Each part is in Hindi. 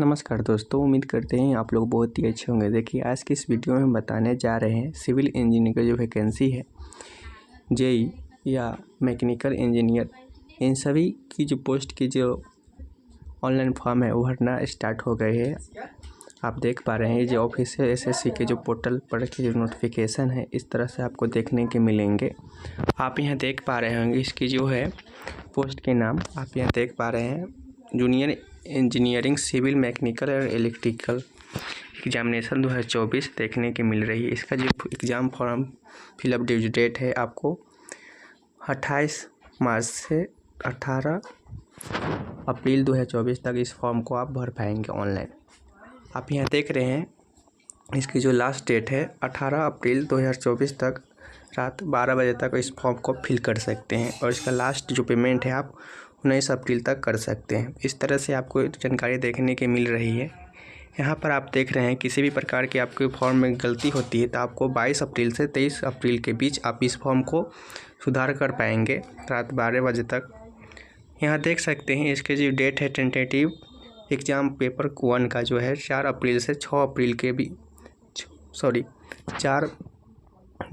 नमस्कार दोस्तों, उम्मीद करते हैं आप लोग बहुत ही अच्छे होंगे। देखिए आज की इस वीडियो में हम बताने जा रहे हैं सिविल इंजीनियर का जो वैकेंसी है, जेई या मैकेनिकल इंजीनियर, इन सभी की जो पोस्ट की जो ऑनलाइन फॉर्म है वो भरना स्टार्ट हो गए हैं। आप देख पा रहे हैं जो ऑफिशियल एसएससी के जो पोर्टल पर के जो नोटिफिकेशन है इस तरह से आपको देखने के मिलेंगे। आप यहाँ देख पा रहे होंगे इसकी जो है पोस्ट के नाम आप यहाँ देख पा रहे हैं, जूनियर इंजीनियरिंग सिविल मैकेनिकल और इलेक्ट्रिकल एग्जामिनेशन 2024 देखने के मिल रही है। इसका जो exam form fill up due date है आपको 28 मार्च से 18 अप्रैल 2024 तक इस फॉर्म को आप भर पाएंगे ऑनलाइन। आप यहाँ देख रहे हैं इसकी जो लास्ट डेट है 18 अप्रैल 2024 तक रात 12 बजे तक इस फॉर्म को फिल कर सकते हैं और इसका लास्ट जो पेमेंट है आप 19 अप्रैल तक कर सकते हैं। इस तरह से आपको जानकारी देखने की मिल रही है। यहाँ पर आप देख रहे हैं किसी भी प्रकार की आपके फॉर्म में गलती होती है तो आपको 22 अप्रैल से 23 अप्रैल के बीच आप इस फॉर्म को सुधार कर पाएंगे रात 12 बजे तक। यहाँ देख सकते हैं इसके जो डेट है टेंटेटिव एग्ज़ाम पेपर 1 का जो है 4 अप्रैल से 6 अप्रैल के बीच 4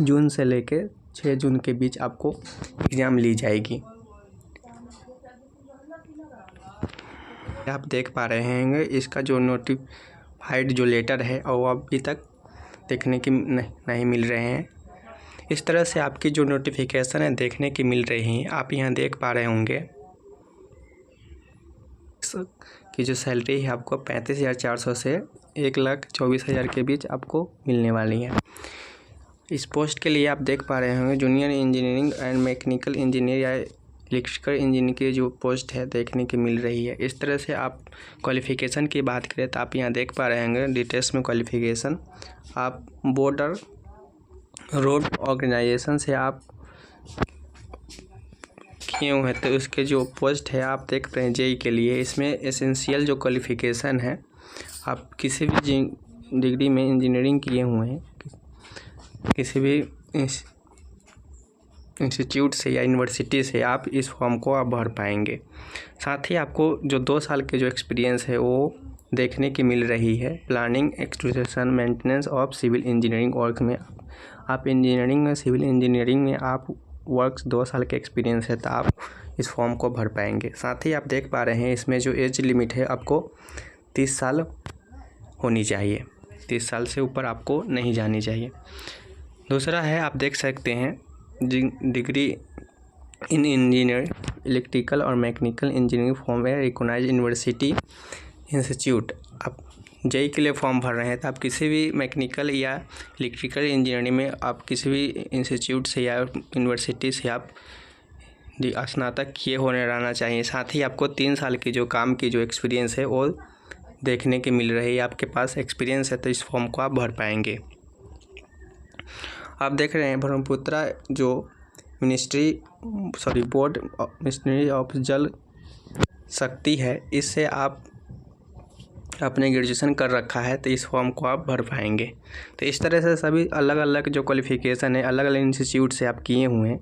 जून से लेके 6 जून के बीच आपको एग्ज़ाम ली जाएगी। आप देख पा रहे हैं इसका जो नोटिफाइड जो लेटर है और वो अभी तक देखने की नहीं मिल रहे हैं। इस तरह से आपकी जो नोटिफिकेशन है देखने की मिल रही है। आप यहाँ देख पा रहे होंगे कि जो सैलरी है आपको 35,400 से 1,24,000 के बीच आपको मिलने वाली है। इस पोस्ट के लिए आप देख पा रहे होंगे junior engineering and mechanical engineer या इलेक्ट्रिकल इंजीनियर की जो पोस्ट है देखने की मिल रही है। इस तरह से आप क्वालिफ़िकेशन की बात करें तो आप यहाँ देख पा रहे होंगे डिटेल्स में क्वालिफ़िकेशन आप बॉर्डर रोड ऑर्गेनाइजेशन से आप किए हुए हैं तो उसके जो पोस्ट है आप देख रहे हैं जेई के लिए। इसमें एसेंशियल जो क्वालिफ़िकेशन है आप किसी भी डिग्री में इंजीनियरिंग किए हुए हैं किसी भी इंस्टीट्यूट से या यूनिवर्सिटी से आप इस फॉर्म को आप भर पाएंगे। साथ ही आपको जो 2 साल के जो एक्सपीरियंस है वो देखने की मिल रही है। Planning execution maintenance of civil engineering work में आप इंजीनियरिंग में सिविल इंजीनियरिंग में आप वर्क 2 साल के एक्सपीरियंस है तो आप इस फॉर्म को भर पाएंगे। साथ ही आप देख पा रहे हैं इसमें जो एज लिमिट है आपको 30 साल होनी चाहिए, 30 साल से ऊपर आपको नहीं जानी चाहिए। दूसरा है आप देख सकते हैं डिग्री इन इंजीनियर इलेक्ट्रिकल और मैकेनिकल इंजीनियरिंग फॉर्म है रिकॉग्नाइज यूनिवर्सिटी इंस्टीट्यूट। आप जेई के लिए फॉर्म भर रहे हैं तो आप किसी भी मैकेनिकल या इलेक्ट्रिकल इंजीनियरिंग में आप किसी भी इंस्टीट्यूट से या यूनिवर्सिटी से आप स्नातक किए होने रहना चाहिए। साथ ही आपको 3 साल की जो काम की जो एक्सपीरियंस है वो देखने की मिल रही है। आपके पास एक्सपीरियंस है तो इस फॉर्म को आप भर पाएंगे। आप देख रहे हैं ब्रह्मपुत्रा जो बोर्ड मिनिस्ट्री ऑफ जल शक्ति है, इससे आप अपने ग्रेजुएशन कर रखा है तो इस फॉर्म को आप भर पाएंगे। तो इस तरह से सभी अलग अलग जो क्वालिफ़िकेशन है अलग अलग इंस्टीट्यूट से आप किए हुए हैं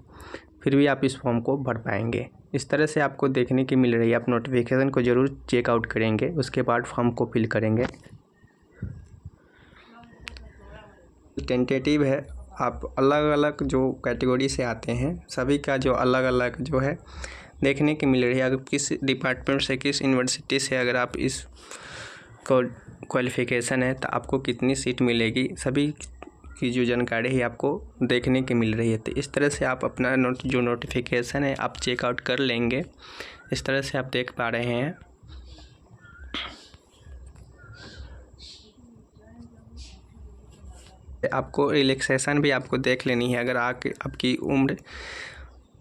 फिर भी आप इस फॉर्म को भर पाएंगे। इस तरह से आपको देखने की मिल रही है। आप नोटिफिकेशन को ज़रूर चेकआउट करेंगे, उसके बाद फॉर्म को फिल करेंगे। टेंटेटिव है, आप अलग अलग जो कैटेगरी से आते हैं सभी का जो अलग अलग जो है देखने की मिल रही है। अगर किस डिपार्टमेंट से किस यूनिवर्सिटी से अगर आप इस क्वालिफ़िकेशन है तो आपको कितनी सीट मिलेगी सभी की जो जानकारी है आपको देखने की मिल रही है। तो इस तरह से आप अपना जो नोटिफिकेशन है आप चेकआउट कर लेंगे। इस तरह से आप देख पा रहे हैं आपको रिलैक्सेशन भी आपको देख लेनी है। अगर आपकी उम्र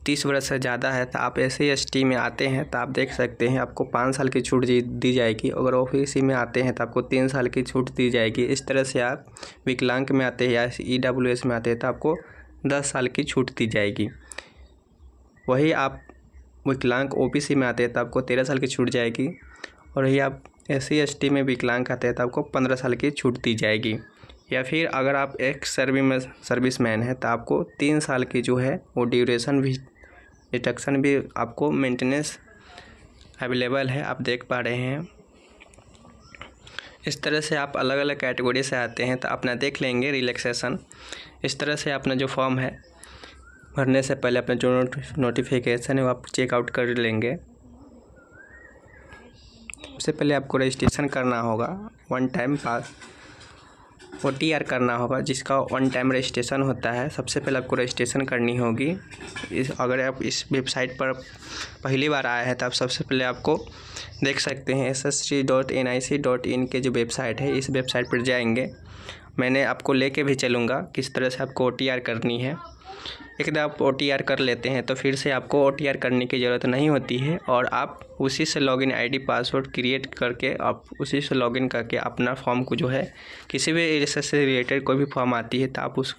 30 वर्ष से ज़्यादा है तो आप SC/ST में आते हैं तो आप देख सकते हैं आपको 5 साल की छूट दी जाएगी। अगर OBC में आते हैं तो आपको 3 साल की छूट दी जाएगी। इस तरह से आप विकलांग में आते हैं या EWS में आते हैं तो आपको 10 साल की छूट दी जाएगी। वही आप विकलांग OBC में आते हैं तो आपको 13 साल की छूट जाएगी और वही आप SC/ST में विकलांग आते हैं तो आपको 15 साल की छूट दी जाएगी। या फिर अगर आप एक सर्विसमैन है तो आपको 3 साल की जो है वो ड्यूरेशन भी डिडक्शन भी आपको मेंटेनेंस अवेलेबल है। आप देख पा रहे हैं इस तरह से आप अलग अलग कैटेगरी से आते हैं तो अपना देख लेंगे रिलैक्सेशन। इस तरह से अपना जो फॉर्म है भरने से पहले अपना जो नोटिफिकेशन है वो आप चेकआउट कर लेंगे। सबसे पहले आपको रजिस्ट्रेशन करना होगा, वन टाइम पास OTR करना होगा, जिसका वन टाइम रजिस्ट्रेशन होता है। सबसे पहले आपको रजिस्ट्रेशन करनी होगी। अगर आप इस वेबसाइट पर पहली बार आए हैं तो आप सबसे पहले आपको देख सकते हैं ssc.nic.in के जो वेबसाइट है, इस वेबसाइट पर जाएंगे। मैंने आपको लेके भी चलूँगा किस तरह से आपको OTR करनी है। एक बार आप OTR कर लेते हैं तो फिर से आपको OTR करने की ज़रूरत नहीं होती है और आप उसी से लॉगिन ID पासवर्ड क्रिएट करके आप उसी से लॉगिन करके अपना फॉर्म को जो है किसी भी एरिया से रिलेटेड कोई भी फॉर्म आती है तो आप उस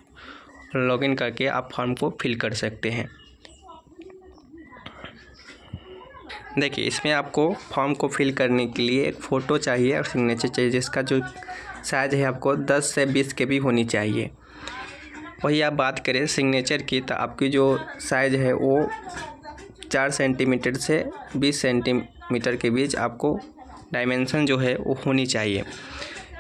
लॉगिन करके आप फॉर्म को फिल कर सकते हैं। देखिए, इसमें आपको फॉर्म को फिल करने के लिए एक फ़ोटो चाहिए और सिग्नेचर चाहिए, जिसका जो साइज़ है आपको 10 से 20 KB होनी चाहिए। वही आप बात करें सिग्नेचर की तो आपकी जो साइज़ है वो 4 सेंटीमीटर से 20 सेंटीमीटर के बीच आपको डायमेंशन जो है वो होनी चाहिए।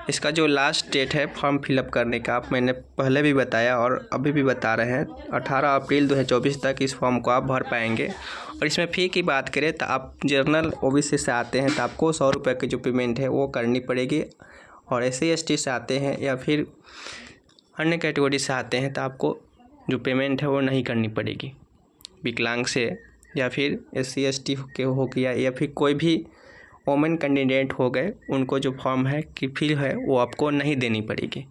इसका जो लास्ट डेट है फॉर्म फिलअप करने का, आप मैंने पहले भी बताया और अभी भी बता रहे हैं, 18 अप्रैल 2024 तक इस फॉर्म को आप भर पाएंगे। और इसमें फ़ी की बात करें तो आप जनरल OBC से आते हैं तो आपको 100 रुपये की जो पेमेंट है वो करनी पड़ेगी, और SC ST से आते हैं या फिर अन्य कैटेगरी से आते हैं तो आपको जो पेमेंट है वो नहीं करनी पड़ेगी। विकलांग से या फिर SC ST के हो गया या फिर कोई भी वोमेन कैंडिडेट हो गए, उनको जो फॉर्म है की फी है वो आपको नहीं देनी पड़ेगी।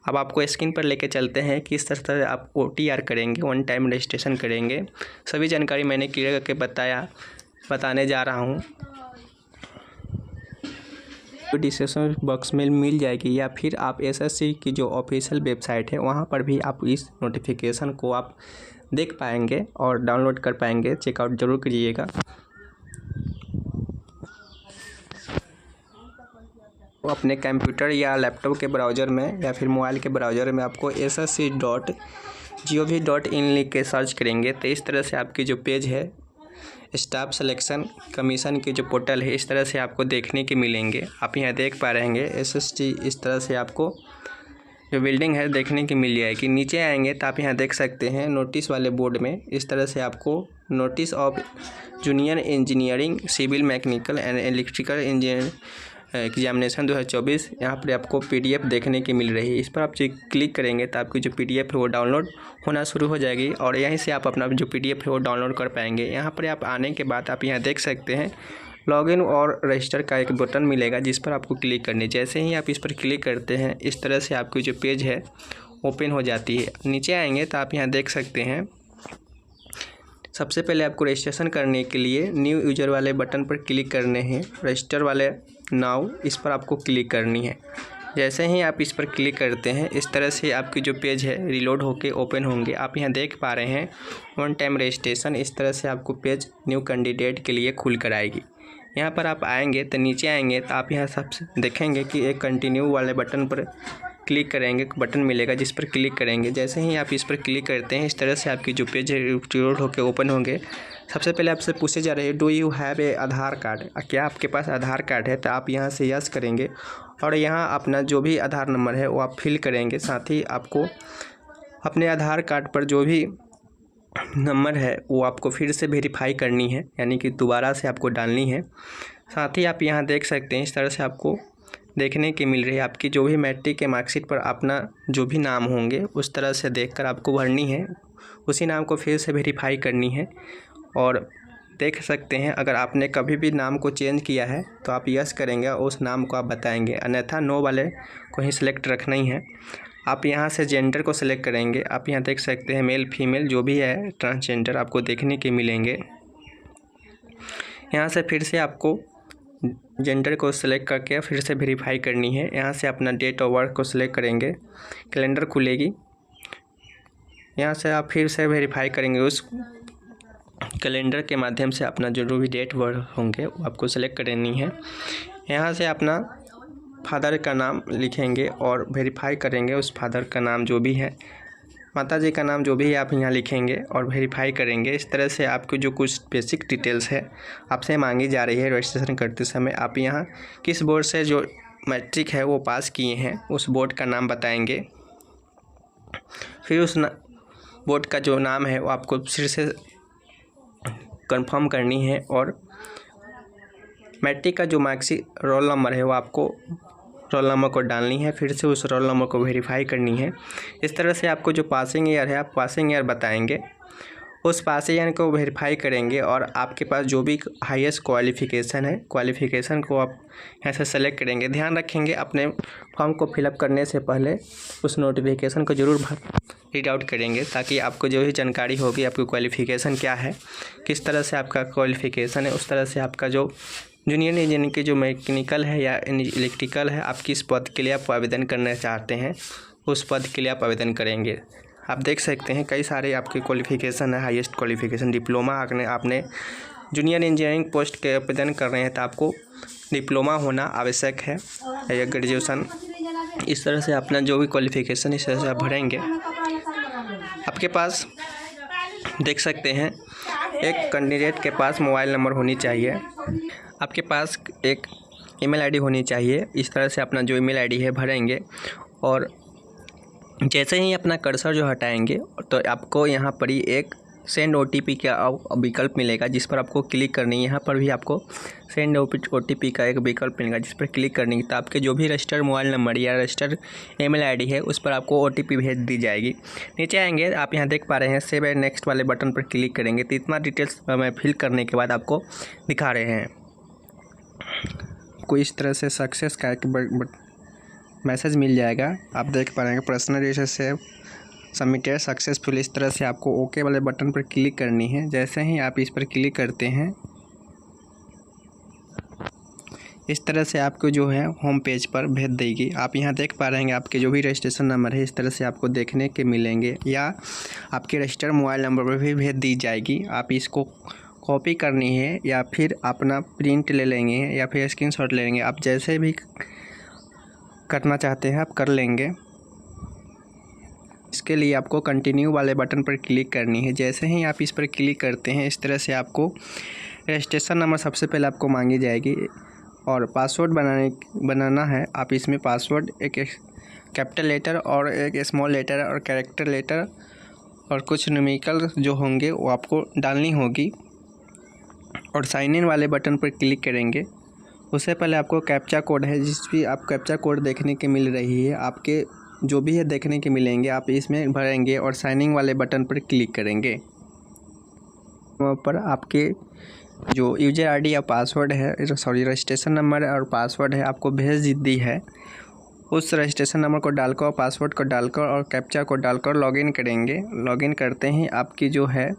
अब आपको स्क्रीन पर लेके चलते हैं किस तरह से आप OTR करेंगे, वन टाइम रजिस्ट्रेशन करेंगे। सभी जानकारी मैंने क्लियर करके बताने जा रहा हूँ। डिस्क्रिप्शन बॉक्स में मिल जाएगी या फिर आप SSC की जो ऑफिशियल वेबसाइट है वहाँ पर भी आप इस नोटिफिकेशन को आप देख पाएंगे और डाउनलोड कर पाएंगे। चेकआउट ज़रूर करिएगा। तो अपने कंप्यूटर या लैपटॉप के ब्राउज़र में या फिर मोबाइल के ब्राउज़र में आपको ssc.gov.in लिख के सर्च करेंगे तो इस तरह से आपकी जो पेज है स्टाफ सिलेक्शन कमीशन की जो पोर्टल है इस तरह से आपको देखने के मिलेंगे। आप यहाँ देख पा रहे हैं SST इस तरह से आपको जो बिल्डिंग है देखने की मिल जाएगी। नीचे आएंगे तो आप यहाँ देख सकते हैं नोटिस वाले बोर्ड में इस तरह से आपको notice of junior engineering civil mechanical and electrical engineer examination 2024 यहाँ पर आपको PDF देखने की मिल रही है। इस पर आप क्लिक करेंगे तो आपकी जो PDF है वो डाउनलोड होना शुरू हो जाएगी और यहीं से आप अपना जो PDF है वो डाउनलोड कर पाएंगे। यहाँ पर आप आने के बाद आप यहाँ देख सकते हैं लॉगिन और रजिस्टर का एक बटन मिलेगा जिस पर आपको क्लिक करनी। जैसे ही आप इस पर क्लिक करते हैं इस तरह से आपकी जो पेज है ओपन हो जाती है। नीचे आएंगे तो आप यहाँ देख सकते हैं सबसे पहले आपको रजिस्ट्रेशन करने के लिए न्यू यूज़र वाले बटन पर क्लिक करने हैं। रजिस्टर वाले नाउ इस पर आपको क्लिक करनी है। जैसे ही आप इस पर क्लिक करते हैं इस तरह से आपकी जो पेज है रिलोड होके ओपन होंगे। आप यहाँ देख पा रहे हैं वन टाइम रजिस्ट्रेशन इस तरह से आपको पेज न्यू कैंडिडेट के लिए खुल कर आएगी। यहाँ पर आप आएंगे तो नीचे आएंगे तो आप यहाँ सबसे देखेंगे कि एक कंटिन्यू वाले बटन पर क्लिक करेंगे, बटन मिलेगा जिस पर क्लिक करेंगे। जैसे ही आप इस पर क्लिक करते हैं इस तरह से आपकी जो पेज है रिलोड होकर ओपन होंगे। सबसे पहले आपसे पूछे जा रहे हैं do you have a Aadhaar card, क्या आपके पास आधार कार्ड है? तो आप यहाँ से यस करेंगे और यहाँ अपना जो भी आधार नंबर है वो आप फिल करेंगे। साथ ही आपको अपने आधार कार्ड पर जो भी नंबर है वो आपको फिर से वेरीफाई करनी है, यानी कि दोबारा से आपको डालनी है। साथ ही आप यहाँ देख सकते हैं इस तरह से आपको देखने की मिल रही है आपकी जो भी मैट्रिक के मार्कशीट पर अपना जो भी नाम होंगे उस तरह से देखकर आपको भरनी है, उसी नाम को फिर से वेरीफाई करनी है। और देख सकते हैं अगर आपने कभी भी नाम को चेंज किया है तो आप यस करेंगे और उस नाम को आप बताएंगे, अन्यथा नो वाले को ही सिलेक्ट रखना ही है। आप यहाँ से जेंडर को सिलेक्ट करेंगे। आप यहाँ देख सकते हैं मेल फीमेल जो भी है ट्रांसजेंडर आपको देखने के मिलेंगे। यहाँ से फिर से आपको जेंडर को सिलेक्ट करके फिर से वेरीफाई करनी है। यहाँ से अपना डेट ऑफ बर्थ को सिलेक्ट करेंगे, कैलेंडर खुलेगी। यहाँ से आप फिर से वेरीफाई करेंगे, उस कैलेंडर के माध्यम से अपना जो भी डेट बर्थ होंगे वो आपको सेलेक्ट करनी है। यहाँ से अपना फादर का नाम लिखेंगे और वेरीफाई करेंगे उस फादर का नाम जो भी है, माता जी का नाम जो भी है आप यहाँ लिखेंगे और वेरीफाई करेंगे। इस तरह से आपकी जो कुछ बेसिक डिटेल्स है आपसे मांगी जा रही है रजिस्ट्रेशन करते समय। आप यहाँ किस बोर्ड से जो मैट्रिक है वो पास किए हैं उस बोर्ड का नाम बताएंगे। फिर उस बोर्ड का जो नाम है वो आपको फिर से कंफर्म करनी है, और मैट्रिक का जो मार्कशीट रोल नंबर है वो आपको रोल नंबर को डालनी है, फिर से उस रोल नंबर को वेरीफाई करनी है। इस तरह से आपको जो पासिंग ईयर है आप पासिंग ईयर बताएंगे, उस पासिंग ईयर को वेरीफाई करेंगे, और आपके पास जो भी हाईएस्ट क्वालिफ़िकेशन है क्वालिफ़िकेशन को आप यहाँ से सेलेक्ट करेंगे। ध्यान रखेंगे अपने फॉर्म को फिलअप करने से पहले उस नोटिफिकेशन को ज़रूर रीड आउट करेंगे, ताकि आपको जो भी जानकारी होगी आपकी क्वालिफ़िकेशन क्या है, किस तरह से आपका क्वालिफ़िकेशन है, उस तरह से आपका जो जूनियर इंजीनियरिंग के जो मैकेनिकल है या इलेक्ट्रिकल है, आप किस पद के लिए आप आवेदन करना चाहते हैं उस पद के लिए आप आवेदन करेंगे। आप देख सकते हैं कई सारे आपके क्वालिफ़िकेशन है, हाईएस्ट क्वालिफ़िकेशन डिप्लोमा आपने जूनियर इंजीनियरिंग पोस्ट के आवेदन कर रहे हैं तो आपको डिप्लोमा होना आवश्यक है या ग्रेजुएशन। इस तरह से अपना जो भी क्वालिफ़िकेशन इस तरह से आप भरेंगे। आपके पास देख सकते हैं एक कैंडिडेट के पास मोबाइल नंबर होनी चाहिए, आपके पास एक ईमेल आईडी होनी चाहिए। इस तरह से अपना जो ईमेल आईडी है भरेंगे, और जैसे ही अपना कर्सर जो हटाएंगे तो आपको यहाँ पर ही एक सेंड OTP का विकल्प मिलेगा, जिस पर आपको क्लिक करनी है। यहाँ पर भी आपको सेंड OTP का एक विकल्प मिलेगा, जिस पर क्लिक करनी है तो आपके जो भी रजिस्टर्ड मोबाइल नंबर या रजिस्टर्ड ईमेल आईडी है उस पर आपको OTP भेज दी जाएगी। नीचे आएंगे आप यहाँ देख पा रहे हैं सेव एंड नेक्स्ट वाले बटन पर क्लिक करेंगे तो इतना डिटेल्स में फिल करने के बाद आपको दिखा रहे हैं कोई इस तरह से सक्सेस का एक मैसेज मिल जाएगा। आप देख पा रहे हैं personal details save submitted successful. इस तरह से आपको ओके वाले बटन पर क्लिक करनी है। जैसे ही आप इस पर क्लिक करते हैं इस तरह से आपको जो है होम पेज पर भेज देगी। आप यहाँ देख पा रहे हैं आपके जो भी रजिस्ट्रेशन नंबर है इस तरह से आपको देखने के मिलेंगे, या आपके रजिस्टर्ड मोबाइल नंबर पर भी भेज दी जाएगी। आप इसको कॉपी करनी है या फिर अपना प्रिंट ले लेंगे या फिर स्क्रीनशॉट ले लेंगे, आप जैसे भी करना चाहते हैं आप कर लेंगे। इसके लिए आपको कंटिन्यू वाले बटन पर क्लिक करनी है। जैसे ही आप इस पर क्लिक करते हैं इस तरह से आपको रजिस्ट्रेशन नंबर सबसे पहले आपको मांगी जाएगी, और पासवर्ड बनाना है। आप इसमें पासवर्ड एक कैपिटल लेटर और एक स्मॉल लेटर और कैरेक्टर लेटर और कुछ न्यूमेरिकल जो होंगे वो आपको डालनी होगी, और साइन इन वाले बटन पर क्लिक करेंगे। उससे पहले आपको कैप्चा कोड है, जिस भी आप कैप्चा कोड देखने के मिल रही है आपके जो भी है देखने के मिलेंगे, आप इसमें भरेंगे और साइनिंग वाले बटन पर क्लिक करेंगे। वहाँ पर आपके जो यूजर आईडी या पासवर्ड है रजिस्ट्रेशन नंबर और पासवर्ड है आपको भेज दी है, उस रजिस्ट्रेशन नंबर को डालकर पासवर्ड को डालकर और कैप्चा को डालकर लॉगिन करेंगे। लॉगिन करते ही आपकी जो है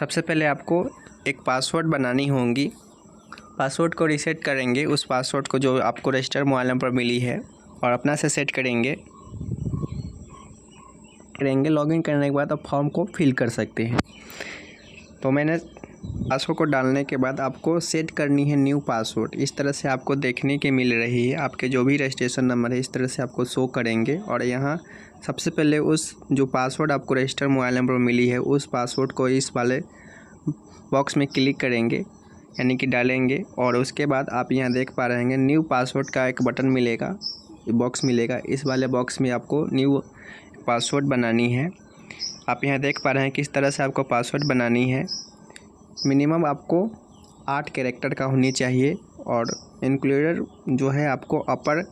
सबसे पहले आपको एक पासवर्ड बनानी होगी। पासवर्ड को रीसेट करेंगे, उस पासवर्ड को जो आपको रजिस्टर्ड मोबाइल नंबर मिली है और अपना से सेट करेंगे। लॉगिन करने के बाद आप फॉर्म को फिल कर सकते हैं। तो मैंने पासवर्ड को डालने के बाद आपको सेट करनी है न्यू पासवर्ड। इस तरह से आपको देखने के मिल रही है आपके जो भी रजिस्ट्रेशन नंबर है इस तरह से आपको शो करेंगे, और यहाँ सबसे पहले उस जो पासवर्ड आपको रजिस्टर्ड मोबाइल नंबर मिली है उस पासवर्ड को इस वाले बॉक्स में क्लिक करेंगे यानी कि डालेंगे, और उसके बाद आप यहाँ देख पा रहे हैं न्यू पासवर्ड का एक बटन मिलेगा, बॉक्स मिलेगा। इस वाले बॉक्स में आपको न्यू पासवर्ड बनानी है। आप यहाँ देख पा रहे हैं किस तरह से आपको पासवर्ड बनानी है। मिनिमम आपको 8 कैरेक्टर का होनी चाहिए, और इंक्लूडेड जो है आपको अपर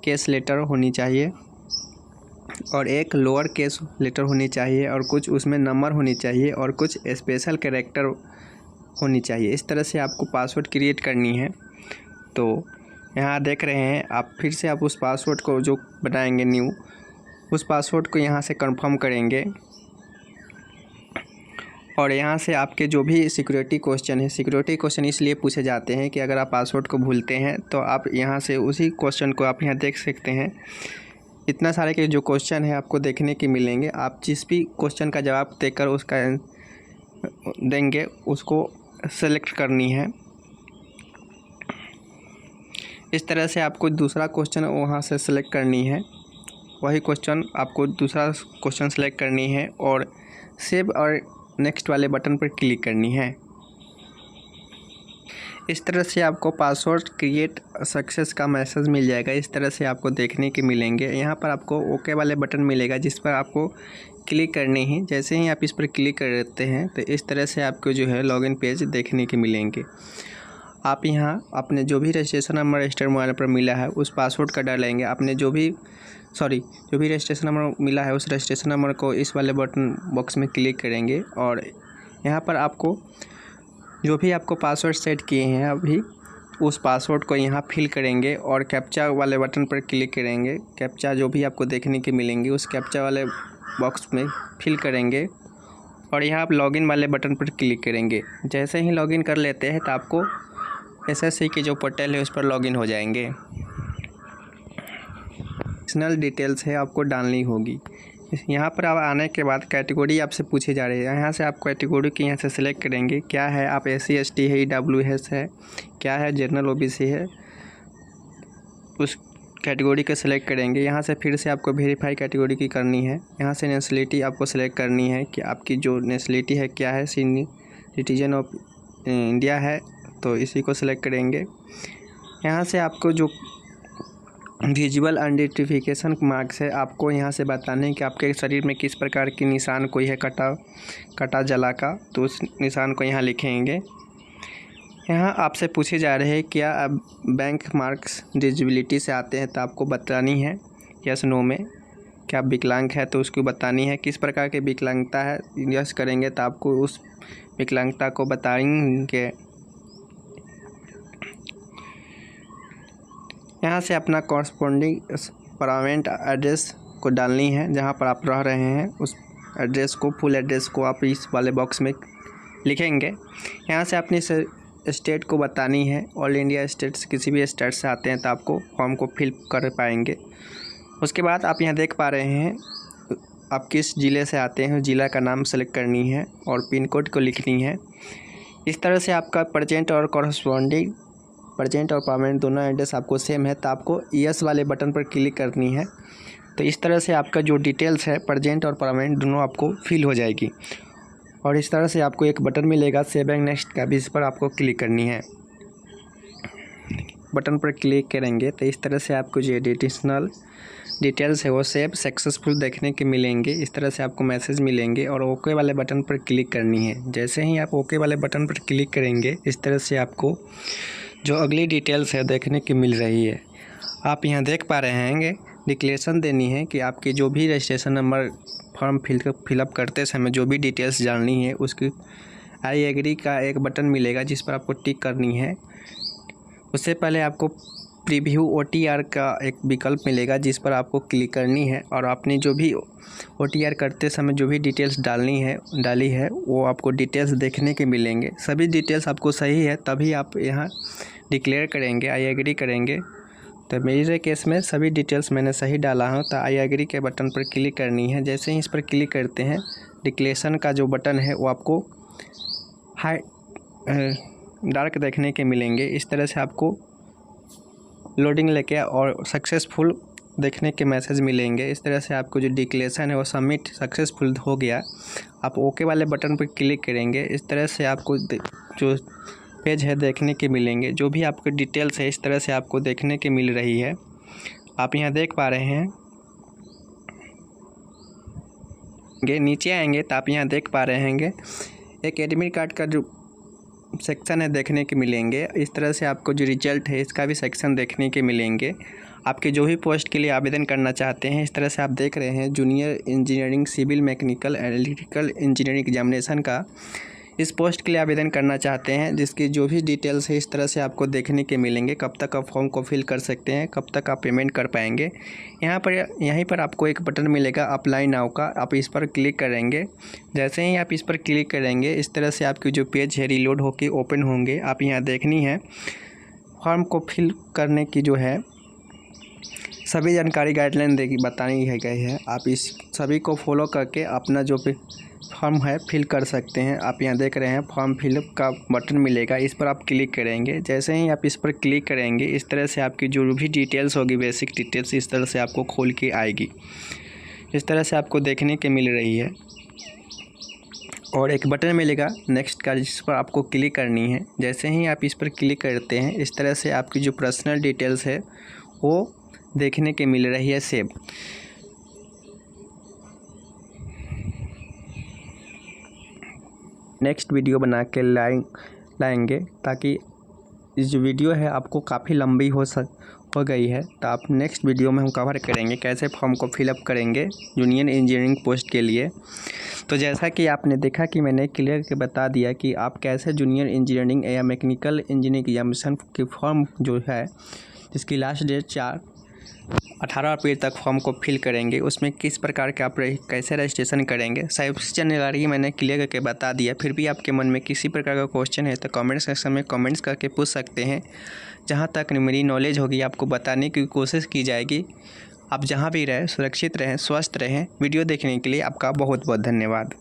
केस लेटर होनी चाहिए और एक लोअर केस लेटर होनी चाहिए, और कुछ उसमें नंबर होनी चाहिए और कुछ स्पेशल कैरेक्टर होनी चाहिए। इस तरह से आपको पासवर्ड क्रिएट करनी है। तो यहाँ देख रहे हैं आप फिर से आप उस पासवर्ड को जो बनाएंगे न्यू, उस पासवर्ड को यहाँ से कंफर्म करेंगे, और यहाँ से आपके जो भी सिक्योरिटी क्वेश्चन है, सिक्योरिटी क्वेश्चन इसलिए पूछे जाते हैं कि अगर आप पासवर्ड को भूलते हैं तो आप यहाँ से उसी क्वेश्चन को आप यहाँ देख सकते हैं। इतना सारे के जो क्वेश्चन है आपको देखने के मिलेंगे, आप जिस भी क्वेश्चन का जवाब देकर उसका देंगे उसको सेलेक्ट करनी है। इस तरह से आपको दूसरा क्वेश्चन वहाँ से सेलेक्ट करनी है, वही क्वेश्चन आपको दूसरा क्वेश्चन सेलेक्ट करनी है और सेव और नेक्स्ट वाले बटन पर क्लिक करनी है। इस तरह से आपको पासवर्ड क्रिएट सक्सेस का मैसेज मिल जाएगा। इस तरह से आपको देखने के मिलेंगे। यहाँ पर आपको ओके वाले बटन मिलेगा जिस पर आपको क्लिक करनी है। जैसे ही आप इस पर क्लिक करते हैं तो इस तरह से आपको जो है लॉगिन पेज देखने के मिलेंगे। आप यहाँ अपने जो भी रजिस्ट्रेशन नंबर रजिस्टर्ड मोबाइल पर मिला है उस पासवर्ड का डालेंगे। आपने जो भी रजिस्ट्रेशन नंबर मिला है उस रजिस्ट्रेशन नंबर को इस वाले बटन बॉक्स में क्लिक करेंगे और यहाँ पर आपको जो भी आपको पासवर्ड सेट किए हैं अभी उस पासवर्ड को यहाँ फिल करेंगे और कैप्चा वाले बटन पर क्लिक करेंगे। कैप्चा जो भी आपको देखने के मिलेंगे उस कैप्चा वाले बॉक्स में फिल करेंगे और यहाँ आप लॉगिन वाले बटन पर क्लिक करेंगे। जैसे ही लॉगिन कर लेते हैं तो आपको SSC के जो पोर्टल है उस पर लॉगिन हो जाएंगे। पर्सनल डिटेल्स है आपको डालनी होगी। यहाँ पर आप आने के बाद कैटेगरी आपसे पूछी जा रही है। यहाँ से आप कैटेगरी की यहाँ से सिलेक्ट करेंगे। क्या है, आप SC ST है, EWS है, क्या है, जनरल OBC है, उस कैटेगरी को सिलेक्ट करेंगे। यहाँ से फिर से आपको वेरीफाई कैटेगरी की करनी है। यहाँ से नेशनलिटी आपको सिलेक्ट करनी है कि आपकी जो नेशनलिटी है क्या है, सिटीजन ऑफ इंडिया है तो इसी को सिलेक्ट करेंगे। यहाँ से आपको जो विजुअल आइडेंटिफिकेशन मार्क्स है आपको यहाँ से बताने हैं कि आपके शरीर में किस प्रकार की निशान कोई है कटा जला का, तो उस निशान को यहाँ लिखेंगे। यहाँ आपसे पूछे जा रहे हैं क्या आप बैंक मार्क्स डिसेबिलिटी से आते हैं तो आपको बतानी है यस नो में। क्या आप विकलांग है तो उसको बतानी है। किस प्रकार की विकलांगता है यस करेंगे तो आपको उस विकलांगता को बताएंगे। यहाँ से अपना कॉरस्पॉन्डिंग परमानेंट एड्रेस को डालनी है। जहाँ पर आप रह रहे हैं उस एड्रेस को, फुल एड्रेस को आप इस वाले बॉक्स में लिखेंगे। यहाँ से अपनी स्टेट को बतानी है। ऑल इंडिया स्टेट से किसी भी स्टेट से आते हैं तो आपको फॉर्म को फिल कर पाएंगे। उसके बाद आप यहाँ देख पा रहे हैं आप किस ज़िले से आते हैं, ज़िला का नाम सेलेक्ट करनी है और पिन कोड को लिखनी है। इस तरह से आपका प्रेजेंट और कॉरस्पॉन्डिंग प्रेजेंट और परमानेंट दोनों एड्रेस आपको सेम है तो आपको यस वाले बटन पर क्लिक करनी है। तो इस तरह से आपका जो डिटेल्स है प्रेजेंट और परमानेंट दोनों आपको फिल हो जाएगी। और इस तरह से आपको एक बटन मिलेगा सेव एंड नेक्स्ट का भी, इस पर आपको क्लिक करनी है। बटन पर क्लिक करेंगे तो इस तरह से आपको जो एडिशनल डिटेल्स है वो सेव सक्सेसफुल देखने के मिलेंगे। इस तरह से आपको मैसेज मिलेंगे और ओके वाले बटन पर क्लिक करनी है। जैसे ही आप ओके वाले बटन पर क्लिक करेंगे इस तरह से आपको जो अगली डिटेल्स है देखने की मिल रही है। आप यहाँ देख पा रहे हैं डिक्लेरेशन देनी है कि आपके जो भी रजिस्ट्रेशन नंबर फॉर्म फिलअप करते समय जो भी डिटेल्स डालनी है उसकी आई एग्री का एक बटन मिलेगा जिस पर आपको टिक करनी है। उससे पहले आपको प्रीव्यू OTR का एक विकल्प मिलेगा जिस पर आपको क्लिक करनी है और आपने जो भी OTR करते समय जो भी डिटेल्स डाली है वो आपको डिटेल्स देखने के मिलेंगे। सभी डिटेल्स आपको सही है तभी आप यहाँ डिक्लेयर करेंगे, आई एग्री करेंगे। तो मेरे केस में सभी डिटेल्स मैंने सही डाला हूँ तो आई एग्री के बटन पर क्लिक करनी है। जैसे ही इस पर क्लिक करते हैं डिक्लेरेशन का जो बटन है वो आपको डार्क देखने के मिलेंगे। इस तरह से आपको लोडिंग लेके और सक्सेसफुल देखने के मैसेज मिलेंगे। इस तरह से आपको जो डिक्लेरेशन है वो सबमिट सक्सेसफुल हो गया। आप ओके वाले बटन पर क्लिक करेंगे। इस तरह से आपको जो पेज है देखने के मिलेंगे। जो भी आपके डिटेल्स है इस तरह से आपको देखने के मिल रही है। आप यहाँ देख पा रहे हैं नीचे आएंगे तो आप यहाँ देख पा रहे हैं एक एडमिट कार्ड का जो सेक्शन है देखने के मिलेंगे। इस तरह से आपको जो रिजल्ट है इसका भी सेक्शन देखने के मिलेंगे। आपके जो भी पोस्ट के लिए आवेदन करना चाहते हैं इस तरह से आप देख रहे हैं junior engineering civil mechanical electrical engineering examination का इस पोस्ट के लिए आवेदन करना चाहते हैं जिसकी जो भी डिटेल्स है इस तरह से आपको देखने के मिलेंगे। कब तक आप फॉर्म को फिल कर सकते हैं, कब तक आप पेमेंट कर पाएंगे। यहीं पर आपको एक बटन मिलेगा अप्लाई नाउ का, आप इस पर क्लिक करेंगे। जैसे ही आप इस पर क्लिक करेंगे इस तरह से आपकी जो पेज है रीलोड होकर ओपन होंगे। आप यहाँ देखनी है फॉर्म को फिल करने की जो है सभी जानकारी गाइडलाइन बताई गई है। आप इस सभी को फॉलो करके अपना जो फॉर्म है फिल कर सकते हैं। आप यहाँ देख रहे हैं फॉर्म फिलअप का बटन मिलेगा, इस पर आप क्लिक करेंगे। जैसे ही आप इस पर क्लिक करेंगे इस तरह से आपकी जो भी डिटेल्स होगी बेसिक डिटेल्स इस तरह से आपको खोल के आएगी। इस तरह से आपको देखने के मिल रही है। और एक बटन मिलेगा नेक्स्ट का, जिस पर आपको क्लिक करनी है। जैसे ही आप इस पर क्लिक करते हैं इस तरह से आपकी जो पर्सनल डिटेल्स है वो देखने के मिल रही है सेव। नेक्स्ट वीडियो बना के लाएंगे ताकि इस जो वीडियो है आपको काफ़ी लंबी हो गई है, तो आप नेक्स्ट वीडियो में हम कवर करेंगे कैसे फॉर्म को फिलअप करेंगे जूनियर इंजीनियरिंग पोस्ट के लिए। तो जैसा कि आपने देखा कि मैंने क्लियर करके बता दिया कि आप कैसे जूनियर इंजीनियरिंग या मैकेनिकल इंजीनियरिंग एग्जामिनेशन की फॉर्म जो है जिसकी लास्ट डेट 18 अप्रैल तक फॉर्म को फिल करेंगे, उसमें किस प्रकार के आप कैसे रजिस्ट्रेशन करेंगे, सारी जानकारी मैंने क्लियर करके बता दिया। फिर भी आपके मन में किसी प्रकार का क्वेश्चन है तो कमेंट सेक्शन में कमेंट्स करके पूछ सकते हैं। जहां तक मेरी नॉलेज होगी आपको बताने की कोशिश की जाएगी। आप जहां भी रहें सुरक्षित रहें, स्वस्थ रहें। वीडियो देखने के लिए आपका बहुत बहुत धन्यवाद।